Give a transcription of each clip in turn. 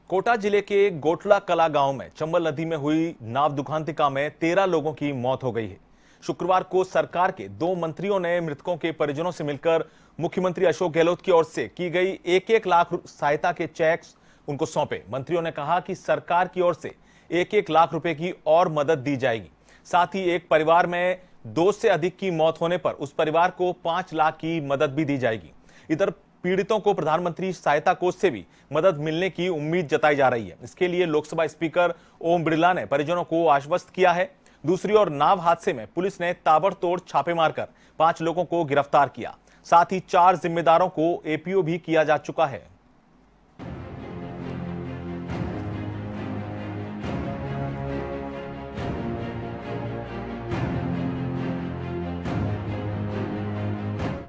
कोटा जिले के गोटला कला गांव में चंबल नदी में हुई नाव दुखांतिका में 13 लोगों की मौत हो गई है। शुक्रवार को सरकार के 2 मंत्रियों ने मृतकों के परिजनों से मिलकर मुख्यमंत्री अशोक गहलोत की ओर से की गई 1-1 लाख सहायता के चेक उनको सौंपे। मंत्रियों ने कहा कि सरकार की ओर से 1-1 लाख रुपए की और मदद दी जाएगी। साथ ही एक परिवार में 2 से अधिक की मौत होने पर उस परिवार को 5 लाख की मदद भी दी जाएगी। इधर पीड़ितों को प्रधानमंत्री सहायता कोष से भी मदद मिलने की उम्मीद जताई जा रही है। इसके लिए लोकसभा स्पीकर ओम बिरला ने परिजनों को आश्वस्त किया है। दूसरी ओर नाव हादसे में पुलिस ने ताबड़तोड़ छापे मारकर 5 लोगों को गिरफ्तार किया। साथ ही 4 जिम्मेदारों को एपीओ भी किया जा चुका है।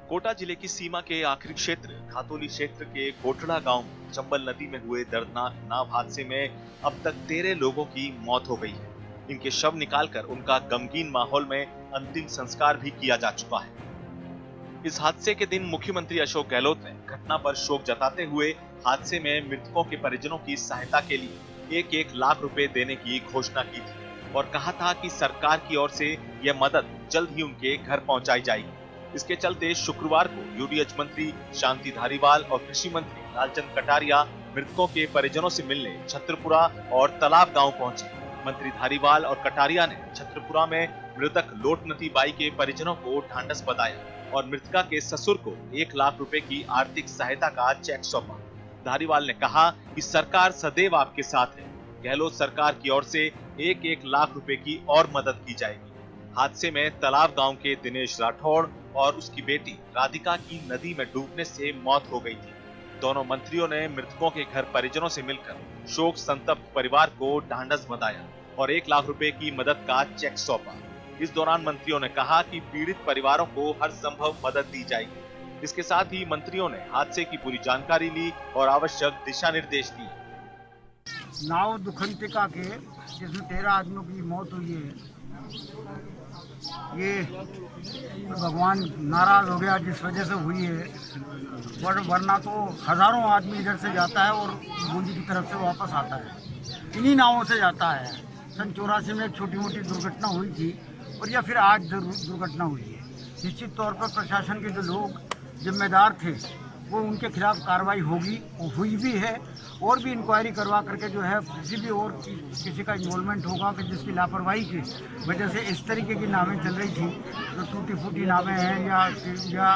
कोटा जिले की सीमा के आखिरी क्षेत्र खातोली क्षेत्र के गोटड़ा गांव में चंबल नदी में हुए दर्दनाक नाव हादसे में अब तक 13 लोगों की मौत हो गई है। इनके शव निकालकर उनका गमगीन माहौल में अंतिम संस्कार भी किया जा चुका है। इस हादसे के दिन मुख्यमंत्री अशोक गहलोत ने घटना पर शोक जताते हुए हादसे में मृतकों के परिजनों की सहायता के लिए 1-1 लाख रुपए देने की घोषणा की थी और कहा था कि सरकार की ओर से यह मदद जल्द ही उनके घर पहुंचाई जाएगी। इसके चलते शुक्रवार को यूडीएच मंत्री शांति धारीवाल और कृषि मंत्री लालचंद कटारिया मृतकों के परिजनों से मिलने छत्रपुरा और तालाब गांव पहुंचे। मंत्री धारीवाल और कटारिया ने छत्रपुरा में मृतक लोटनती बाई के परिजनों को ढांढस बंधाया और मृतका के ससुर को 1 लाख रुपए की आर्थिक सहायता का चेक सौंपा। धारीवाल ने कहा कि सरकार सदैव आपके साथ है। गहलोत सरकार की ओर से 1-1 लाख रुपए की और मदद की जाएगी। हादसे में तालाब गांव के दिनेश राठौड़ और उसकी बेटी राधिका की नदी में डूबने से मौत हो गई थी। दोनों मंत्रियों ने मृतकों के घर परिजनों से मिलकर शोक संतप्त परिवार को ढांढस बंधाया और 1 लाख रुपए की मदद का चेक सौंपा। इस दौरान मंत्रियों ने कहा कि पीड़ित परिवारों को हर संभव मदद दी जाएगी। इसके साथ ही मंत्रियों ने हादसे की पूरी जानकारी ली और आवश्यक दिशा निर्देश दिए। नाव दुखंतिका के जिसमें 13 आदमियों की मौत हुई है, ये भगवान नाराज हो गया जिस वजह से हुई है। वरना तो हजारों आदमी इधर से जाता है और बूंदी की तरफ से वापस आता है, इन्हीं नावों से जाता है। सन 84 में एक छोटी मोटी दुर्घटना हुई थी और या फिर आज दुर्घटना हुई है। निश्चित तौर पर प्रशासन के जो लोग जिम्मेदार थे वो उनके खिलाफ कार्रवाई होगी, हुई भी है और भी इंक्वायरी करवा करके जो है किसी भी और किसी का इन्वॉल्वमेंट होगा कि जिसकी लापरवाही की वजह से इस तरीके की नावें चल रही थी जो टूटी फूटी नावें हैं या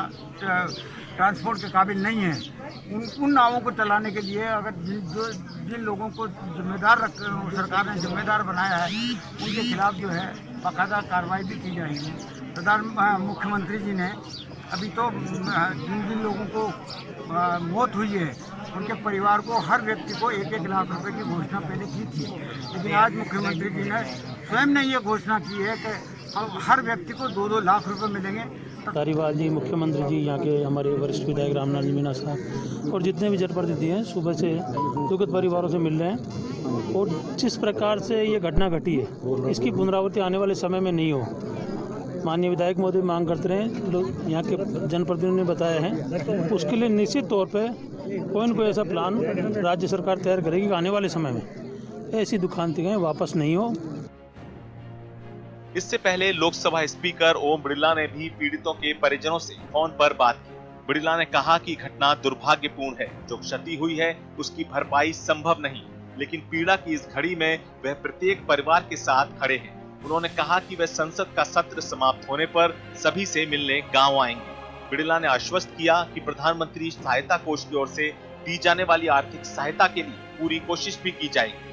ट्रांसपोर्ट के काबिल नहीं हैं, उन नावों को चलाने के लिए अगर जिन लोगों को जिम्मेदार सरकार ने जिम्मेदार बनाया है उनके खिलाफ जो है बाकायदा कार्रवाई भी की जाएगी। मुख्यमंत्री जी ने अभी तो जिन लोगों को मौत हुई है उनके परिवार को हर व्यक्ति को 1-1 लाख रुपए की घोषणा पहले की थी, लेकिन आज मुख्यमंत्री जी ने स्वयं ने ये घोषणा की है कि हर व्यक्ति को 2-2 लाख रुपए मिलेंगे। धारीवाल जी, मुख्यमंत्री जी, यहाँ के हमारे वरिष्ठ विधायक रामलाल मीणा साहब और जितने भी जनप्रतिनिधि हैं सुबह से दुखित परिवारों से मिल रहे हैं और जिस प्रकार से ये घटना घटी है इसकी पुनरावृत्ति आने वाले समय में नहीं हो। माननीय विधायक महोदय मांग करते रहे, लोग यहाँ के जनप्रतिनिधियों ने बताया है, उसके लिए निश्चित तौर पे कोई न कोई ऐसा प्लान राज्य सरकार तैयार करेगी कि आने वाले समय में ऐसी दुखांतिकाएं वापस नहीं हो। इससे पहले लोकसभा स्पीकर ओम बिरला ने भी पीड़ितों के परिजनों से फोन पर बात की। बिरला ने कहा कि घटना दुर्भाग्यपूर्ण है, जो क्षति हुई है उसकी भरपाई संभव नहीं, लेकिन पीड़ा की इस घड़ी में वह प्रत्येक परिवार के साथ खड़े हैं। उन्होंने कहा कि वे संसद का सत्र समाप्त होने पर सभी से मिलने गांव आएंगे। बिरला ने आश्वस्त किया कि प्रधानमंत्री सहायता कोष की ओर से दी जाने वाली आर्थिक सहायता के लिए पूरी कोशिश भी की जाएगी।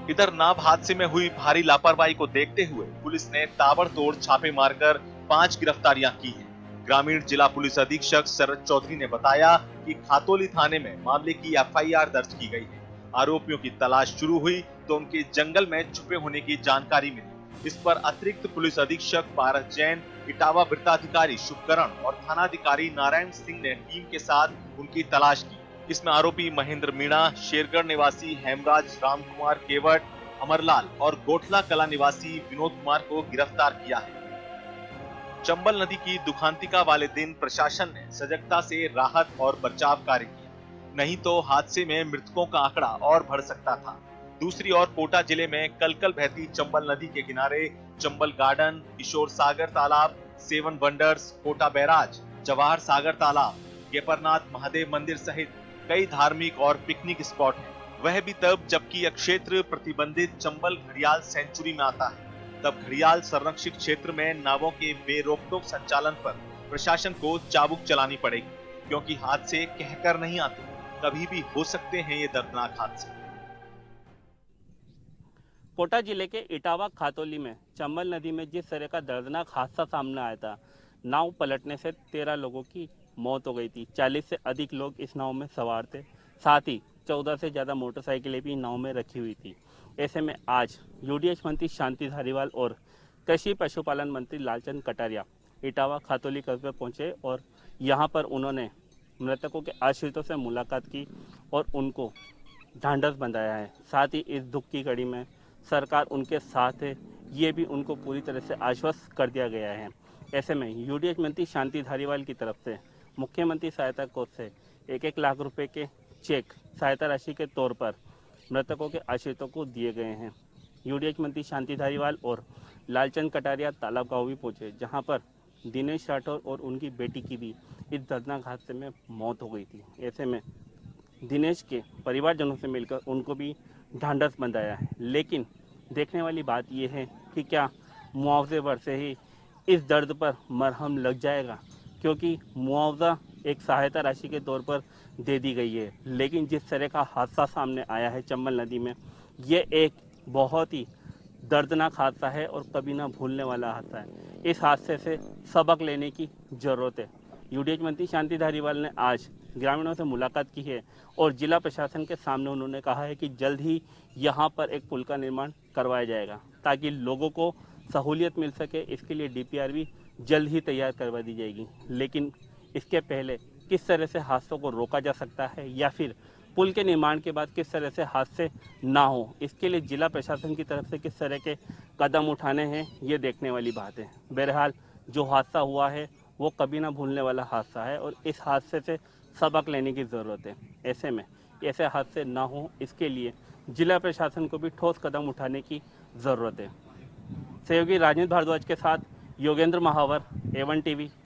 इधर नाव हादसे में हुई भारी लापरवाही को देखते हुए पुलिस ने ताबड़तोड़ छापे मारकर 5 गिरफ्तारियां की हैं। ग्रामीण जिला पुलिस अधीक्षक शरद चौधरी ने बताया कि खातोली थाने में मामले की एफआईआर दर्ज की गई है। आरोपियों की तलाश शुरू हुई तो उनके जंगल में छुपे होने की जानकारी मिली। इस पर अतिरिक्त पुलिस अधीक्षक पारस जैन, इटावा वृत्ताधिकारी शुभकरण और थानाधिकारी नारायण सिंह ने टीम के साथ उनकी तलाश की। इसमें आरोपी महेंद्र मीणा, शेरगढ़ निवासी हेमराज रामकुमार केवट, अमरलाल और गोठला कला निवासी विनोद कुमार को गिरफ्तार किया है। चंबल नदी की दुखांतिका वाले दिन प्रशासन ने सजगता से राहत और बचाव कार्य किया, नहीं तो हादसे में मृतकों का आंकड़ा और बढ़ सकता था। दूसरी ओर कोटा जिले में कल बहती चंबल नदी के किनारे चंबल गार्डन, किशोर सागर तालाब, seven wonders, Kota barrage, Jawahar Sagar तालाब, गेपरनाथ महादेव मंदिर सहित कई धार्मिक और पिकनिक स्पॉट हैं। वह भी तब जबकि यह क्षेत्र प्रतिबंधित चंबल घड़ियाल सेंचुरी में आता है। तब घड़ियाल संरक्षित क्षेत्र में नावों के बेरोक-टोक संचालन पर प्रशासन को चाबुक चलानी पड़ेगी, क्योंकि हादसे कहकर नहीं आते, कभी भी हो सकते हैं ये दर्दनाक हादसे। कोटा जिले के इटावा खातौली में चंबल नदी में जिस तरह का दर्दनाक हादसा सामने आया था, नाव पलटने से 13 लोगों की मौत हो गई थी। 40 से अधिक लोग इस नाव में सवार थे, साथ ही 14 से ज़्यादा मोटरसाइकिलें भी नाव में रखी हुई थी। ऐसे में आज यूडीएच मंत्री शांति धारीवाल और कृषि पशुपालन मंत्री लालचंद कटारिया इटावा खातौली कस्बे पहुंचे और यहां पर उन्होंने मृतकों के आश्रितों से मुलाकात की और उनको ढांढस बंधाया है। साथ ही इस दुख की घड़ी में सरकार उनके साथ है, ये भी उनको पूरी तरह से आश्वस्त कर दिया गया है। ऐसे में यूडीएच मंत्री शांति धारीवाल की तरफ से मुख्यमंत्री सहायता कोष से 1-1 लाख रुपए के चेक सहायता राशि के तौर पर मृतकों के आश्रितों को दिए गए हैं। यूडीएच मंत्री शांति धारीवाल और लालचंद कटारिया तालाब गांव भी पहुंचे, जहां पर दिनेश राठौर और उनकी बेटी की भी इस दर्दनाक हादसे में मौत हो गई थी। ऐसे में दिनेश के परिवारजनों से मिलकर उनको भी ढांढस बंधाया है। लेकिन देखने वाली बात यह है कि क्या मुआवजे भर से ही इस दर्द पर मरहम लग जाएगा, क्योंकि मुआवजा एक सहायता राशि के तौर पर दे दी गई है। लेकिन जिस तरह का हादसा सामने आया है चंबल नदी में, ये एक बहुत ही दर्दनाक हादसा है और कभी ना भूलने वाला हादसा है। इस हादसे से सबक लेने की ज़रूरत है। यूडीएच मंत्री शांति धारीवाल ने आज ग्रामीणों से मुलाकात की है और जिला प्रशासन के सामने उन्होंने कहा है कि जल्द ही यहाँ पर एक पुल का निर्माण करवाया जाएगा, ताकि लोगों को सहूलियत मिल सके। इसके लिए डीपीआर भी जल्द ही तैयार करवा दी जाएगी। लेकिन इसके पहले किस तरह से हादसों को रोका जा सकता है या फिर पुल के निर्माण के बाद किस तरह से हादसे ना हो, इसके लिए जिला प्रशासन की तरफ से किस तरह के कदम उठाने हैं, ये देखने वाली बात है। बहरहाल जो हादसा हुआ है वो कभी ना भूलने वाला हादसा है और इस हादसे से सबक लेने की ज़रूरत है। ऐसे में ऐसे हादसे ना हो, इसके लिए जिला प्रशासन को भी ठोस कदम उठाने की ज़रूरत है। सहयोगी राजनीत भारद्वाज के साथ योगेंद्र महावर, A1 TV।